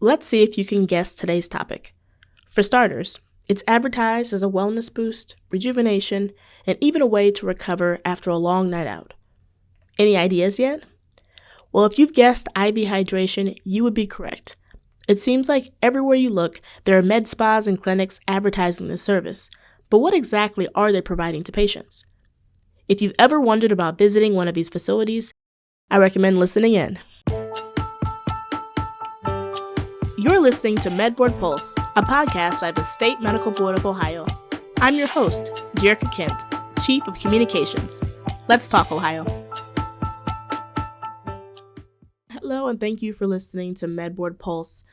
Let's see if you can guess today's topic. For starters, it's advertised as a wellness boost, rejuvenation, and even a way to recover after a long night out. Any ideas yet? Well, if you've guessed IV hydration, you would be correct. It seems like everywhere you look, there are med spas and clinics advertising this service. But what exactly are they providing to patients? If you've ever wondered about visiting one of these facilities, I recommend listening in. You're listening to MedBoard Pulse, a podcast by the State Medical Board of Ohio. I'm your host, Jerica Kent, Chief of Communications. Let's talk Ohio. Hello, and thank you for listening to MedBoard Pulse.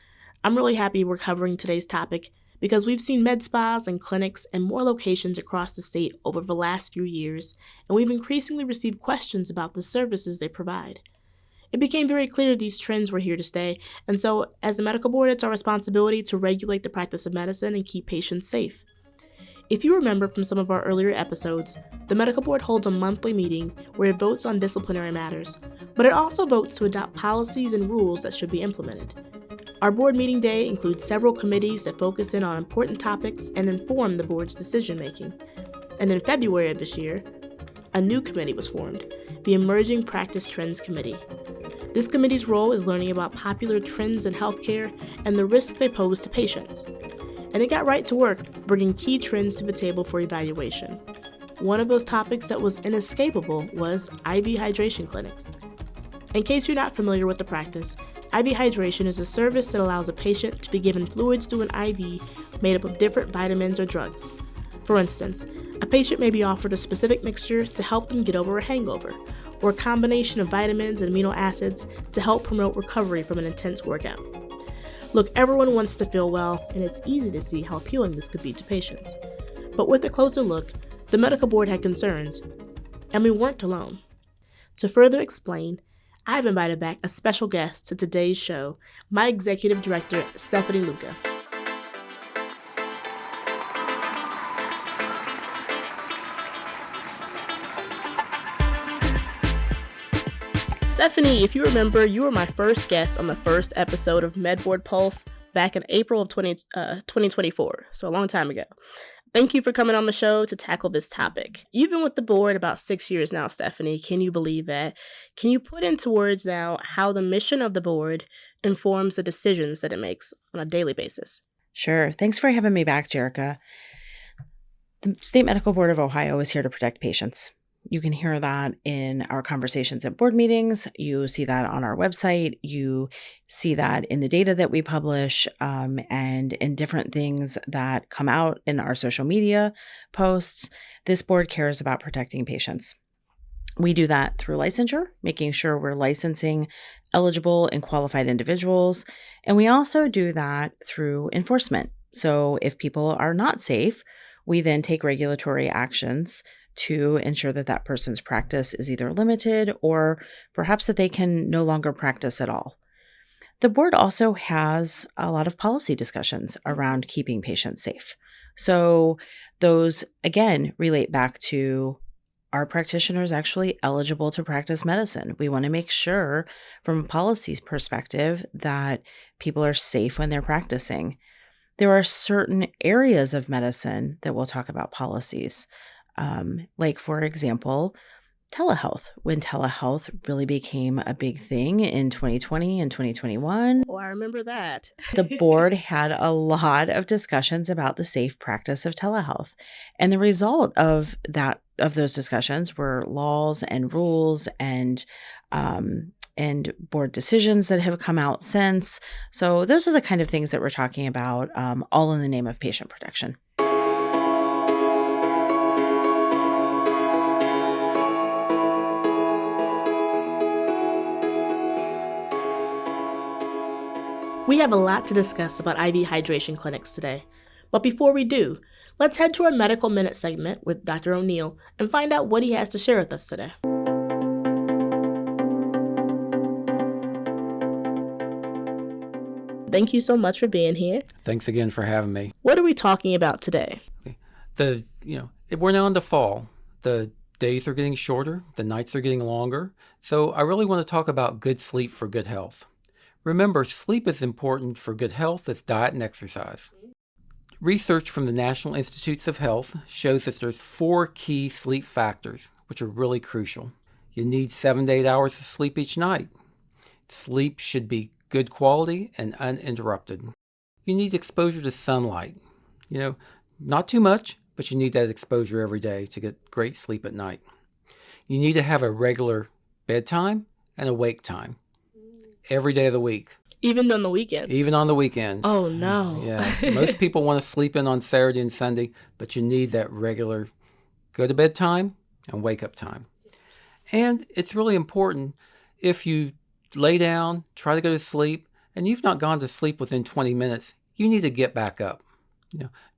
I'm really happy we're covering today's topic because we've seen med spas and clinics in more locations across the state over the last few years, and we've increasingly received questions about the services they provide. It became very clear these trends were here to stay, and so as the medical board, it's our responsibility to regulate the practice of medicine and keep patients safe. If you remember from some of our earlier episodes, the medical board holds a monthly meeting where it votes on disciplinary matters, but it also votes to adopt policies and rules that should be implemented. Our board meeting day includes several committees that focus in on important topics and inform the board's decision-making. And in February of this year, a new committee was formed, the Emerging Practice Trends Committee. This committee's role is learning about popular trends in healthcare and the risks they pose to patients. And it got right to work, bringing key trends to the table for evaluation. One of those topics that was inescapable was IV hydration clinics. In case you're not familiar with the practice, IV hydration is a service that allows a patient to be given fluids through an IV made up of different vitamins or drugs. For instance, a patient may be offered a specific mixture to help them get over a hangover, or a combination of vitamins and amino acids to help promote recovery from an intense workout. Look, everyone wants to feel well, and it's easy to see how appealing this could be to patients. But with a closer look, the medical board had concerns, and we weren't alone. To further explain, I've invited back a special guest to today's show, my executive director, Stephanie Loucka. Stephanie, if you remember, you were my first guest on the first episode of MedBoard Pulse back in April of 2024, so a long time ago. Thank you for coming on the show to tackle this topic. You've been with the board about 6 years now, Stephanie. Can you believe that? Can you put into words now how the mission of the board informs the decisions that it makes on a daily basis? Sure. Thanks for having me back, Jerica. The State Medical Board of Ohio is here to protect patients. You can hear that in our conversations at board meetings. You see that on our website. You see that in the data that we publish and in different things that come out in our social media posts. This board cares about protecting patients. We do that through licensure, making sure we're licensing eligible and qualified individuals. And we also do that through enforcement. So if people are not safe, we then take regulatory actions to ensure that that person's practice is either limited or perhaps that they can no longer practice at all. The board also has a lot of policy discussions around keeping patients safe. So those, again, relate back to, are practitioners actually eligible to practice medicine? We want to make sure from a policy perspective that people are safe when they're practicing. There are certain areas of medicine that we'll talk about policies. Like, for example, telehealth. When telehealth really became a big thing in 2020 and 2021. Oh, I remember that. The board had a lot of discussions about the safe practice of telehealth. And the result of those discussions were laws and rules and board decisions that have come out since. So those are the kind of things that we're talking about, all in the name of patient protection. We have a lot to discuss about IV hydration clinics today. But before we do, let's head to our Medical Minute segment with Dr. O'Neill and find out what he has to share with us today. Thank you so much for being here. Thanks again for having me. What are we talking about today? We're now into fall. The days are getting shorter, the nights are getting longer. So I really want to talk about good sleep for good health. Remember, sleep is important for good health as diet and exercise. Research from the National Institutes of Health shows that there's 4 key sleep factors, which are really crucial. You need 7 to 8 hours of sleep each night. Sleep should be good quality and uninterrupted. You need exposure to sunlight. Not too much, but you need that exposure every day to get great sleep at night. You need to have a regular bedtime and a wake time every day of the week. Even on the weekend? Even on the weekends. Oh, no. Yeah. Most people want to sleep in on Saturday and Sunday, but you need that regular go to bed time and wake up time. And it's really important if you lay down, try to go to sleep, and you've not gone to sleep within 20 minutes, you need to get back up.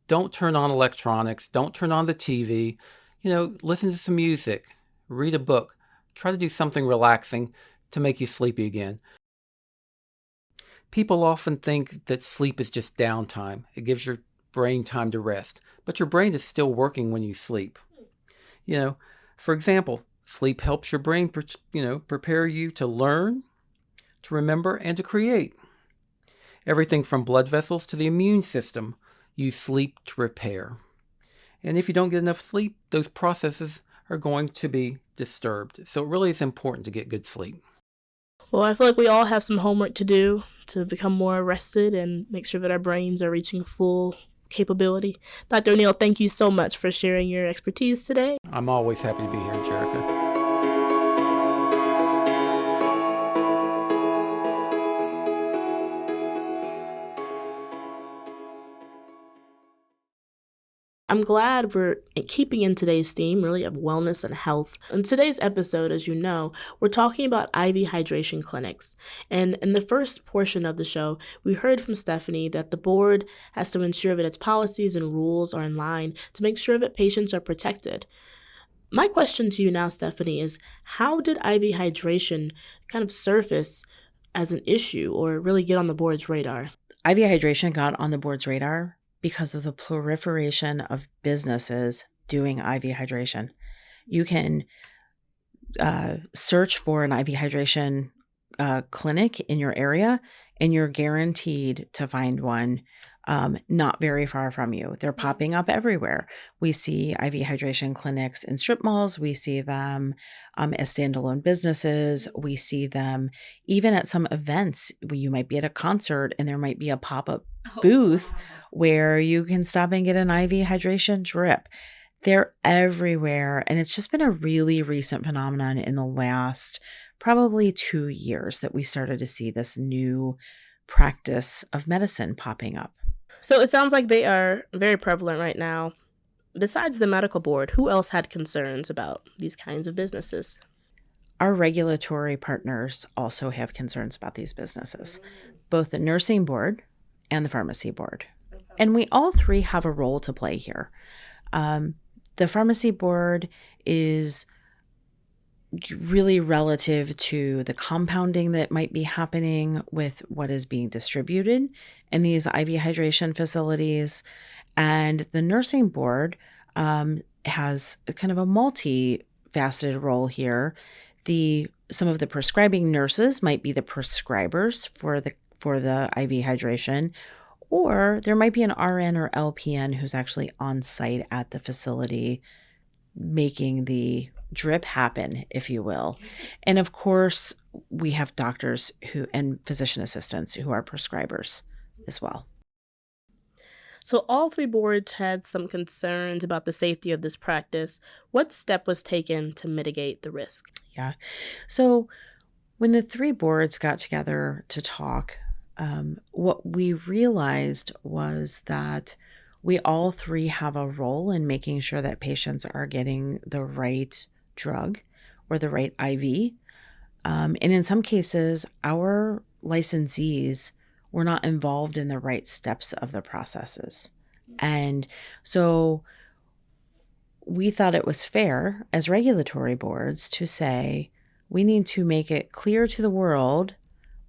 Don't turn on electronics. Don't turn on the TV. Listen to some music. Read a book. Try to do something relaxing to make you sleepy again. People often think that sleep is just downtime. It gives your brain time to rest. But your brain is still working when you sleep. For example, sleep helps your brain prepare you to learn, to remember, and to create. Everything from blood vessels to the immune system, use sleep to repair. And if you don't get enough sleep, those processes are going to be disturbed. So it really is important to get good sleep. Well, I feel like we all have some homework to do to become more rested and make sure that our brains are reaching full capability. Dr. O'Neill, thank you so much for sharing your expertise today. I'm always happy to be here, Jerica. I'm glad we're keeping in today's theme, really, of wellness and health. In today's episode, as you know, we're talking about IV hydration clinics. And in the first portion of the show, we heard from Stephanie that the board has to ensure that its policies and rules are in line to make sure that patients are protected. My question to you now, Stephanie, is how did IV hydration kind of surface as an issue or really get on the board's radar? IV hydration got on the board's radar because of the proliferation of businesses doing IV hydration. You can search for an IV hydration clinic in your area, and you're guaranteed to find one not very far from you. They're popping up everywhere. We see IV hydration clinics in strip malls. We see them as standalone businesses. We see them even at some events. You might be at a concert and there might be a pop-up booth where you can stop and get an IV hydration drip. They're everywhere. And it's just been a really recent phenomenon in the last probably 2 years that we started to see this new practice of medicine popping up. So it sounds like they are very prevalent right now. Besides the medical board, who else had concerns about these kinds of businesses? Our regulatory partners also have concerns about these businesses, both the nursing board and the pharmacy board. And we all three have a role to play here. The pharmacy board is really relative to the compounding that might be happening with what is being distributed in these IV hydration facilities. And the nursing board has kind of a multifaceted role here. Some of the prescribing nurses might be the prescribers for the IV hydration, or there might be an RN or LPN who's actually on site at the facility making the drip happen, if you will. And of course, we have doctors and physician assistants who are prescribers as well. So all three boards had some concerns about the safety of this practice. What step was taken to mitigate the risk? Yeah. So when the three boards got together to talk, what we realized was that we all three have a role in making sure that patients are getting the right drug or the right IV. And in some cases, our licensees were not involved in the right steps of the processes. And so we thought it was fair as regulatory boards to say, we need to make it clear to the world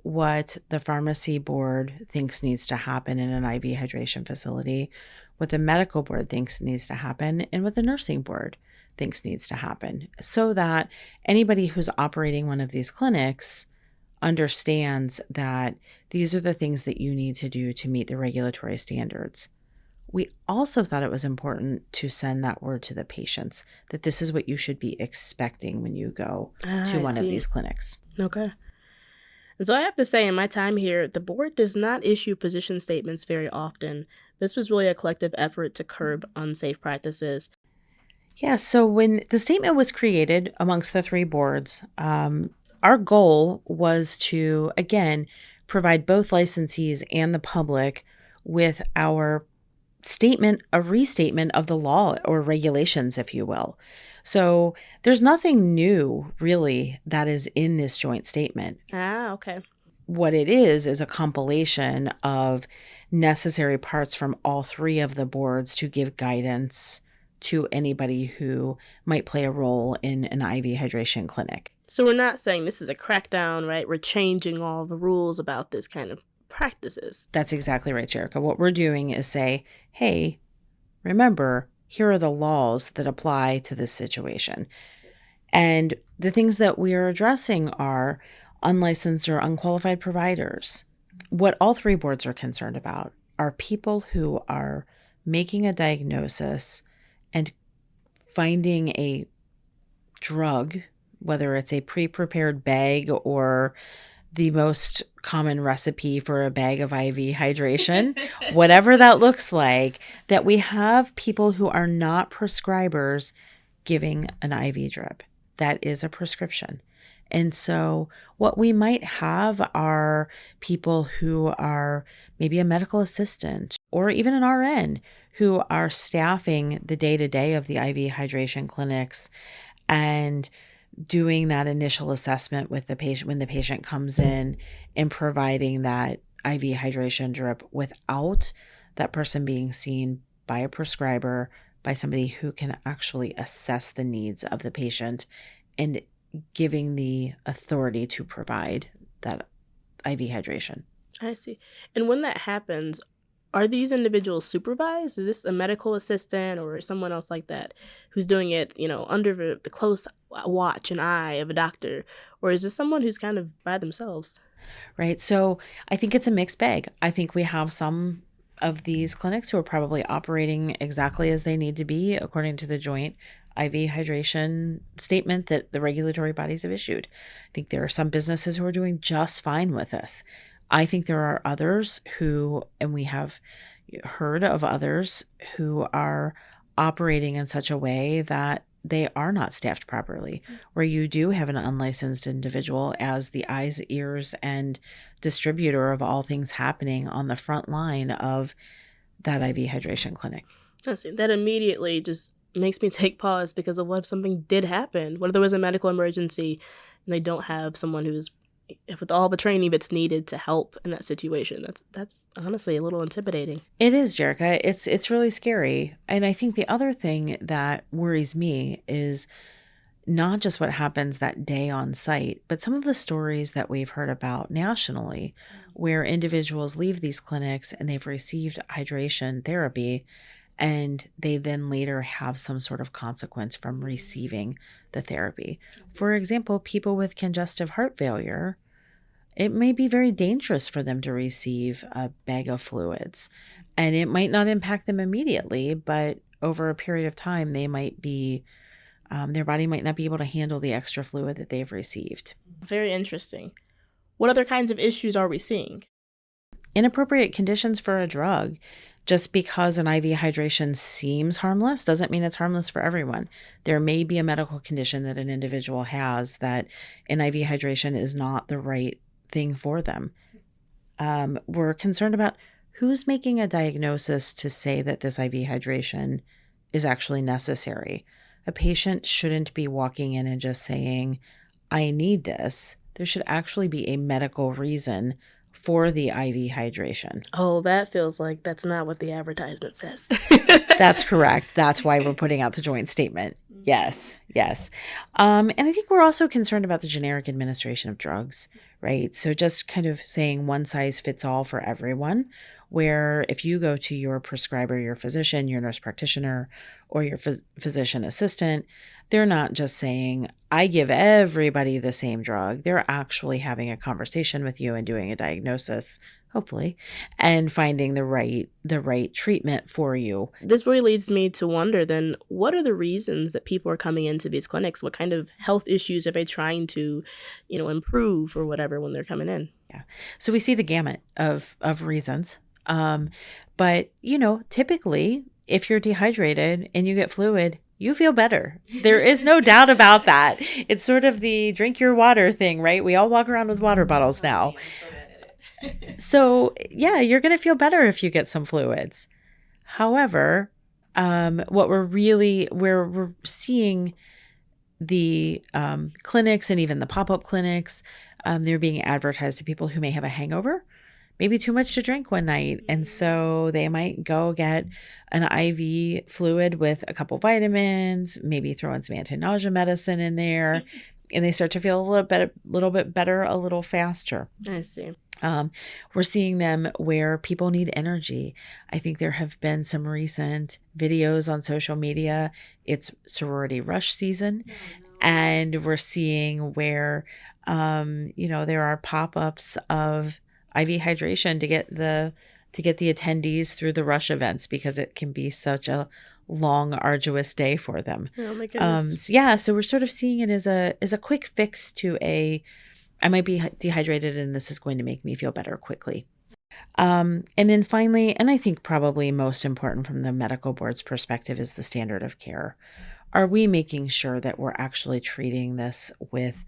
what the pharmacy board thinks needs to happen in an IV hydration facility, what the medical board thinks needs to happen, and what the nursing board thinks needs to happen, so that anybody who's operating one of these clinics understands that these are the things that you need to do to meet the regulatory standards. We also thought it was important to send that word to the patients that this is what you should be expecting when you go to I one of see. these clinics. Okay. And so I have to say, in my time here, the board does not issue position statements very often. This was really a collective effort to curb unsafe practices. Yeah, so when the statement was created amongst the three boards, our goal was to, again, provide both licensees and the public with our statement, a restatement of the law or regulations, if you will. So there's nothing new really that is in this joint statement. Ah, okay. What it is a compilation of necessary parts from all three of the boards to give guidance to anybody who might play a role in an IV hydration clinic. So we're not saying this is a crackdown, right? We're changing all the rules about this kind of practices. That's exactly right, Jerica. What we're doing is say, hey, remember, here are the laws that apply to this situation. And the things that we are addressing are unlicensed or unqualified providers. What all three boards are concerned about are people who are making a diagnosis and finding a drug, whether it's a pre-prepared bag or the most common recipe for a bag of IV hydration, whatever that looks like, that we have people who are not prescribers giving an IV drip. That is a prescription. And so what we might have are people who are maybe a medical assistant or even an RN who are staffing the day-to-day of the IV hydration clinics and doing that initial assessment with the patient when the patient comes in and providing that IV hydration drip without that person being seen by a prescriber, by somebody who can actually assess the needs of the patient and giving the authority to provide that IV hydration. I see. And when that happens, are these individuals supervised? Is this a medical assistant or someone else like that who's doing it, under the close watch and eye of a doctor? Or is this someone who's kind of by themselves? Right. So I think it's a mixed bag. I think we have some of these clinics who are probably operating exactly as they need to be according to the joint IV hydration statement that the regulatory bodies have issued. I think there are some businesses who are doing just fine with this. I think there are others who, and we have heard of others who are operating in such a way that they are not staffed properly, where you do have an unlicensed individual as the eyes, ears, and distributor of all things happening on the front line of that IV hydration clinic. I see. That immediately just makes me take pause because of what if something did happen? What if there was a medical emergency and they don't have someone who's with all the training that's needed to help in that situation? That's honestly a little intimidating. It is, Jerica. It's really scary. And I think the other thing that worries me is not just what happens that day on site, but some of the stories that we've heard about nationally where individuals leave these clinics and they've received hydration therapy and they then later have some sort of consequence from receiving the therapy. For example, people with congestive heart failure, it may be very dangerous for them to receive a bag of fluids, and it might not impact them immediately, but over a period of time, they might be, their body might not be able to handle the extra fluid that they've received. Very interesting. What other kinds of issues are we seeing? Inappropriate conditions for a drug. Just because an IV hydration seems harmless doesn't mean it's harmless for everyone. There may be a medical condition that an individual has that an IV hydration is not the right thing for them. We're concerned about who's making a diagnosis to say that this IV hydration is actually necessary. A patient shouldn't be walking in and just saying, I need this. There should actually be a medical reason for the IV hydration. Oh, that feels like that's not what the advertisement says. That's correct. That's why we're putting out the joint statement. Yes, yes. And I think we're also concerned about the generic administration of drugs, right? So just kind of saying one size fits all for everyone, where if you go to your prescriber, your physician, your nurse practitioner, or your physician assistant, They're not just saying, I give everybody the same drug. They're actually having a conversation with you and doing a diagnosis, hopefully, and finding the right treatment for you. This really leads me to wonder then, what are the reasons that people are coming into these clinics? What kind of health issues are they trying to, improve or whatever when they're coming in? Yeah. So we see the gamut of reasons. But, typically, if you're dehydrated and you get fluid, you feel better. There is no doubt about that. It's sort of the drink your water thing, right? We all walk around with water bottles now. So, yeah, you're going to feel better if you get some fluids. However, what we're seeing the clinics and even the pop-up clinics, they're being advertised to people who may have a hangover, maybe too much to drink one night. And so they might go get an IV fluid with a couple vitamins, maybe throw in some anti-nausea medicine in there, and they start to feel a little bit better, a little faster. I see. We're seeing them where people need energy. I think there have been some recent videos on social media. It's sorority rush season. And we're seeing where, there are pop-ups of IV hydration to get the attendees through the rush events, because it can be such a long, arduous day for them. Oh my goodness. So we're sort of seeing it as a quick fix to I might be dehydrated and this is going to make me feel better quickly. And then finally, and I think probably most important from the medical board's perspective, is the standard of care. Are we making sure that we're actually treating this with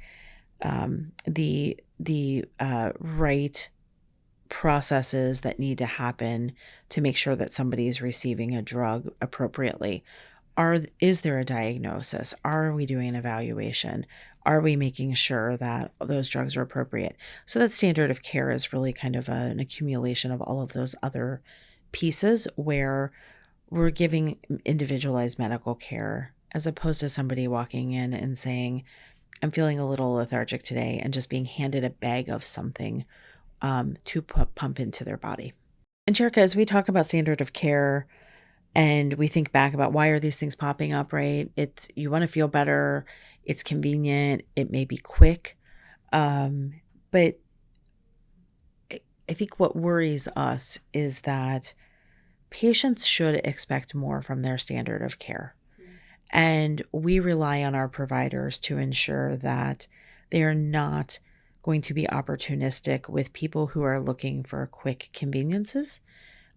the right processes that need to happen to make sure that somebody is receiving a drug appropriately? Is there a diagnosis? Are we doing an evaluation? Are we making sure that those drugs are appropriate? So that standard of care is really kind of an accumulation of all of those other pieces where we're giving individualized medical care, as opposed to somebody walking in and saying, I'm feeling a little lethargic today, and just being handed a bag of something to pump into their body. And Jerica, as we talk about standard of care and we think back about why are these things popping up, right? You want to feel better. It's convenient. It may be quick. But I think what worries us is that patients should expect more from their standard of care. And we rely on our providers to ensure that they are not going to be opportunistic with people who are looking for quick conveniences,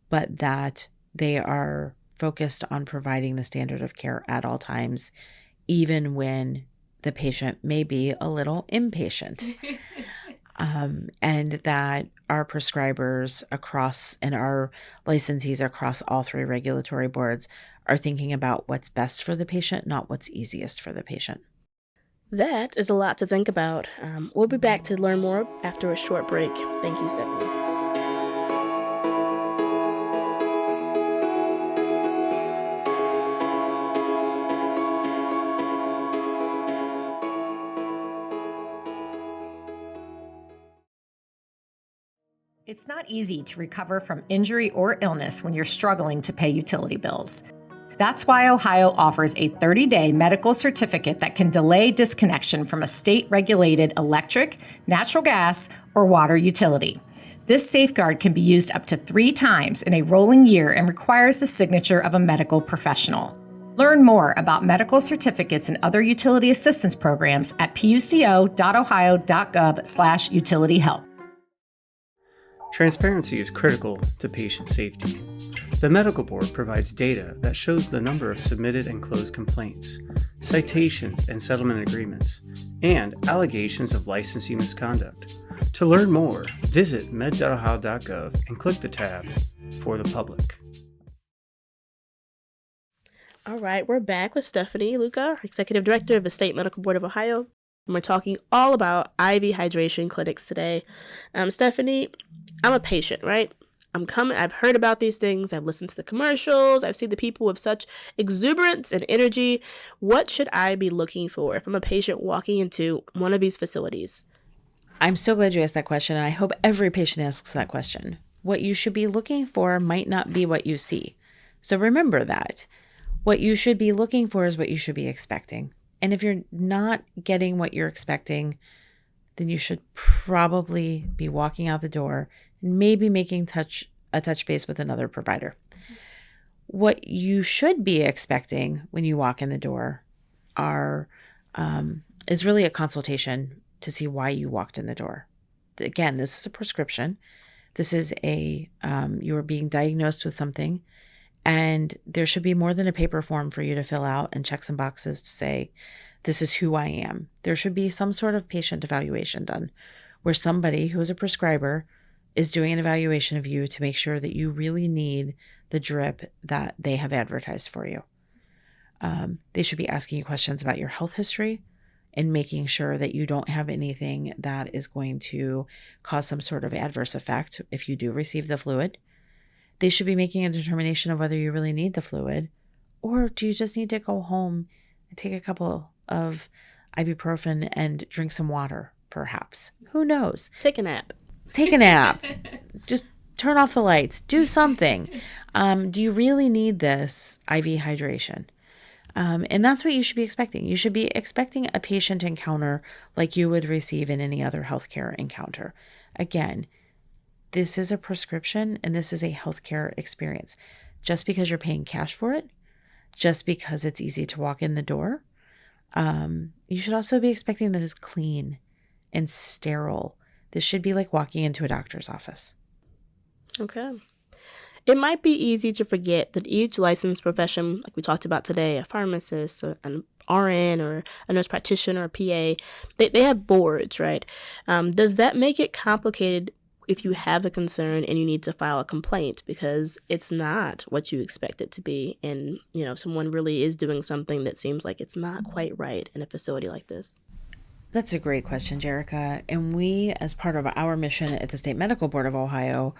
but that they are focused on providing the standard of care at all times, even when the patient may be a little impatient. And that our prescribers and our licensees across all three regulatory boards are thinking about what's best for the patient, not what's easiest for the patient. That is a lot to think about. We'll be back to learn more after a short break. Thank you, Stephanie. It's not easy to recover from injury or illness when you're struggling to pay utility bills. That's why Ohio offers a 30-day medical certificate that can delay disconnection from a state-regulated electric, natural gas, or water utility. This safeguard can be used up to 3 times in a rolling year and requires the signature of a medical professional. Learn more about medical certificates and other utility assistance programs at puco.ohio.gov/utilityhelp. Transparency is critical to patient safety. The Medical Board provides data that shows the number of submitted and closed complaints, citations and settlement agreements, and allegations of licensee misconduct. To learn more, visit med.ohio.gov and click the tab for the public. All right, we're back with Stephanie Loucka, Executive Director of the State Medical Board of Ohio, and we're talking all about IV hydration clinics today. Stephanie, I'm a patient, right? I've heard about these things. I've listened to the commercials. I've seen the people with such exuberance and energy. What should I be looking for if I'm a patient walking into one of these facilities? I'm so glad you asked that question, and I hope every patient asks that question. What you should be looking for might not be what you see. So remember that. What you should be looking for is what you should be expecting. And if you're not getting what you're expecting, then you should probably be walking out the door and maybe making a touch base with another provider. What you should be expecting when you walk in the door is really a consultation to see why you walked in the door. Again, this is a prescription. This is you are being diagnosed with something, and there should be more than a paper form for you to fill out and check some boxes to say, this is who I am. There should be some sort of patient evaluation done where somebody who is a prescriber is doing an evaluation of you to make sure that you really need the drip that they have advertised for you. They should be asking you questions about your health history and making sure that you don't have anything that is going to cause some sort of adverse effect if you do receive the fluid. They should be making a determination of whether you really need the fluid, or do you just need to go home and take a couple of ibuprofen and drink some water, perhaps. Who knows? Take a nap. Take a nap. Just turn off the lights. Do something. Do you really need this IV hydration? And that's what you should be expecting. You should be expecting a patient encounter like you would receive in any other healthcare encounter. Again, this is a prescription and this is a healthcare experience. Just because you're paying cash for it, just because it's easy to walk in the door, you should also be expecting that it's clean and sterile. This should be like walking into a doctor's office. Okay. It might be easy to forget that each licensed profession, like we talked about today, a pharmacist, an RN, or a nurse practitioner, or PA, they have boards, right? Does that make it complicated if you have a concern and you need to file a complaint because it's not what you expect it to be, and someone really is doing something that seems like it's not quite right in a facility like this? That's a great question, Jerica. And we, as part of our mission at the State Medical Board of Ohio,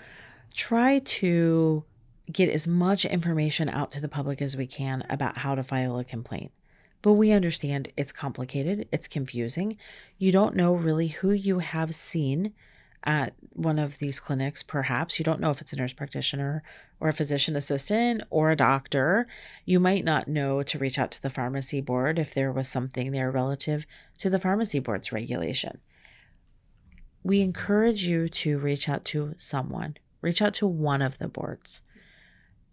try to get as much information out to the public as we can about how to file a complaint. But we understand it's complicated, it's confusing. You don't know really who you have seen at one of these clinics, perhaps. You don't know if it's a nurse practitioner or a physician assistant or a doctor. You might not know to reach out to the pharmacy board if there was something there relative to the pharmacy board's regulation. We encourage you to reach out to someone. Reach out to one of the boards.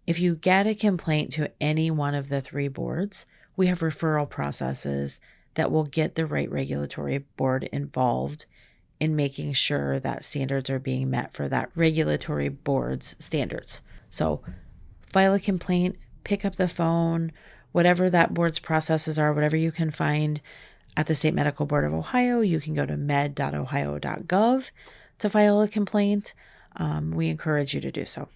If you get a complaint to any one of the three boards, we have referral processes that will get the right regulatory board involved in making sure that standards are being met for that regulatory board's standards. So file a complaint, pick up the phone, whatever that board's processes are, whatever you can find at the State Medical Board of Ohio. You can go to med.ohio.gov to file a complaint. We encourage you to do so.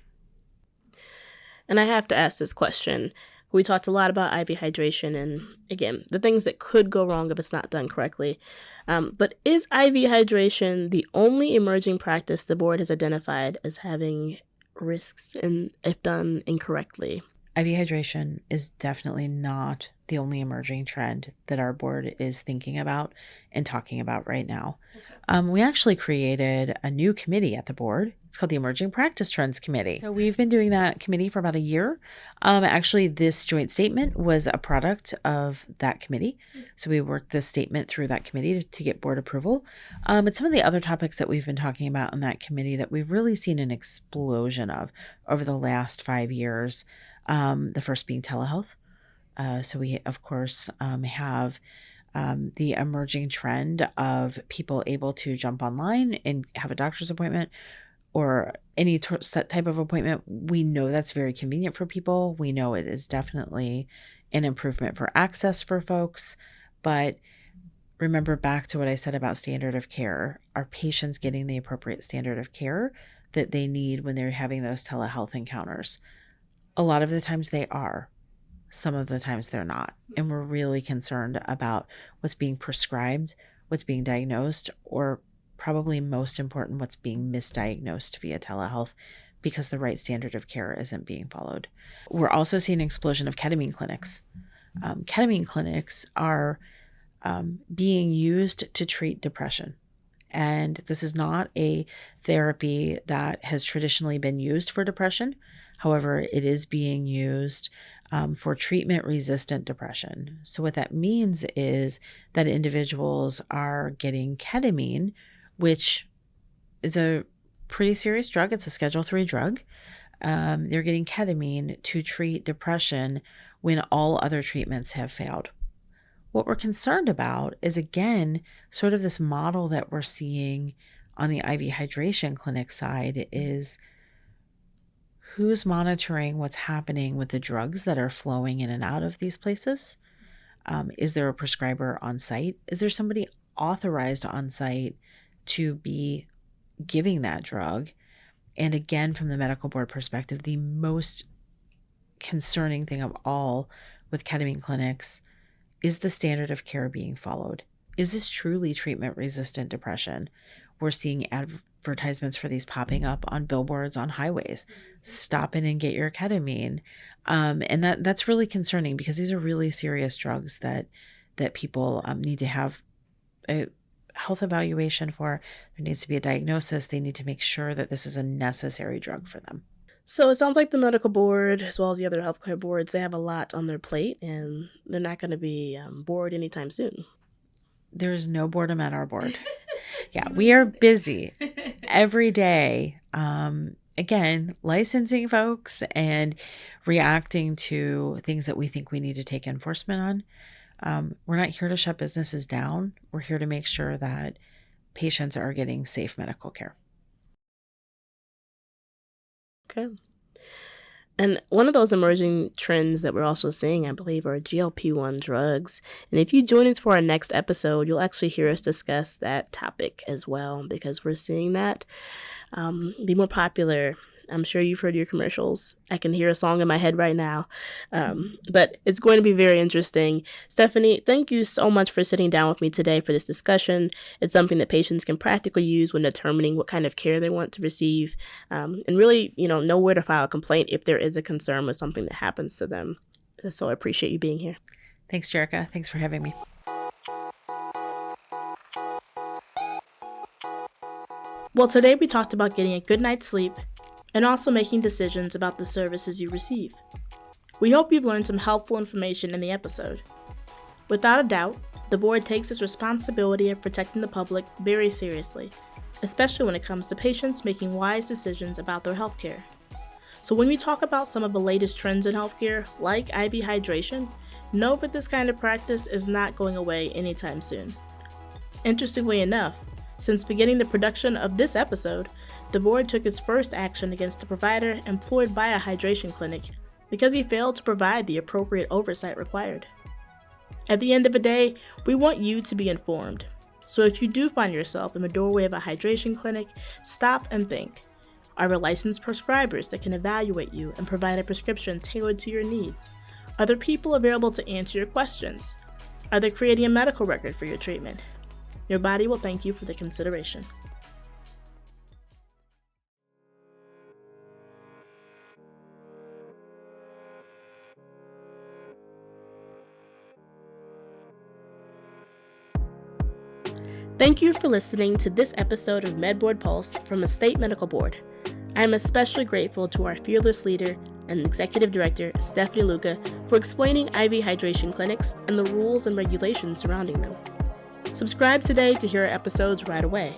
And I have to ask this question. We talked a lot about IV hydration and, again, the things that could go wrong if it's not done correctly. But is IV hydration the only emerging practice the board has identified as having risks if done incorrectly? IV hydration is definitely not the only emerging trend that our board is thinking about and talking about right now. We actually created a new committee at the board. It's called the Emerging Practice Trends Committee. So we've been doing that committee for about a year. Actually, this joint statement was a product of that committee. So we worked this statement through that committee to get board approval. But some of the other topics that we've been talking about in that committee that we've really seen an explosion of over the last 5 years, the first being telehealth. So we, of course, have the emerging trend of people able to jump online and have a doctor's appointment or any type of appointment. We know that's very convenient for people. We know it is definitely an improvement for access for folks. But remember back to what I said about standard of care. Are patients getting the appropriate standard of care that they need when they're having those telehealth encounters? A lot of the times they are. Some of the times they're not. And we're really concerned about what's being prescribed, what's being diagnosed, or probably most important, what's being misdiagnosed via telehealth because the right standard of care isn't being followed. We're also seeing an explosion of ketamine clinics. Ketamine clinics are being used to treat depression. And this is not a therapy that has traditionally been used for depression. However, it is being used for treatment-resistant depression. So what that means is that individuals are getting ketamine, which is a pretty serious drug. It's a Schedule III drug. They're getting ketamine to treat depression when all other treatments have failed. What we're concerned about is, again, sort of this model that we're seeing on the IV hydration clinic side is who's monitoring what's happening with the drugs that are flowing in and out of these places? Is there a prescriber on site? Is there somebody authorized on site to be giving that drug? And again, from the medical board perspective, the most concerning thing of all with ketamine clinics is the standard of care being followed. Is this truly treatment-resistant depression? We're seeing advertisements for these popping up on billboards on highways. Stop in and get your ketamine. And that's really concerning because these are really serious drugs that people need to have a health evaluation for. There needs to be a diagnosis. They need to make sure that this is a necessary drug for them. So it sounds like the medical board, as well as the other healthcare boards, they have a lot on their plate, and they're not going to be bored anytime soon. There is no boredom at our board. Yeah, we are busy every day. Again, licensing folks and reacting to things that we think we need to take enforcement on. We're not here to shut businesses down. We're here to make sure that patients are getting safe medical care. Okay. And one of those emerging trends that we're also seeing, I believe, are GLP-1 drugs. And if you join us for our next episode, you'll actually hear us discuss that topic as well, because we're seeing that be more popular. I'm sure you've heard your commercials. I can hear a song in my head right now. But it's going to be very interesting. Stephanie, thank you so much for sitting down with me today for this discussion. It's something that patients can practically use when determining what kind of care they want to receive, and really, know where to file a complaint if there is a concern with something that happens to them. So I appreciate you being here. Thanks, Jerica. Thanks for having me. Well, today we talked about getting a good night's sleep and also making decisions about the services you receive. We hope you've learned some helpful information in the episode. Without a doubt, the board takes its responsibility of protecting the public very seriously, especially when it comes to patients making wise decisions about their healthcare. So when we talk about some of the latest trends in healthcare, like IV hydration, know that this kind of practice is not going away anytime soon. Interestingly enough, since beginning the production of this episode, the board took its first action against a provider employed by a hydration clinic because he failed to provide the appropriate oversight required. At the end of the day, we want you to be informed. So if you do find yourself in the doorway of a hydration clinic, stop and think. Are there licensed prescribers that can evaluate you and provide a prescription tailored to your needs? Are there people available to answer your questions? Are they creating a medical record for your treatment? Your body will thank you for the consideration. Thank you for listening to this episode of MedBoard Pulse from the State Medical Board. I am especially grateful to our fearless leader and Executive Director, Stephanie Loucka, for explaining IV hydration clinics and the rules and regulations surrounding them. Subscribe today to hear our episodes right away.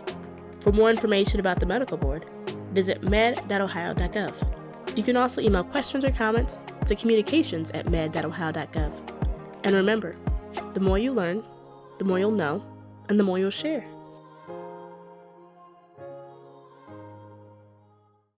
For more information about the medical board, visit med.ohio.gov. You can also email questions or comments to communications@med.ohio.gov. And remember, the more you learn, the more you'll know, and the more you'll share.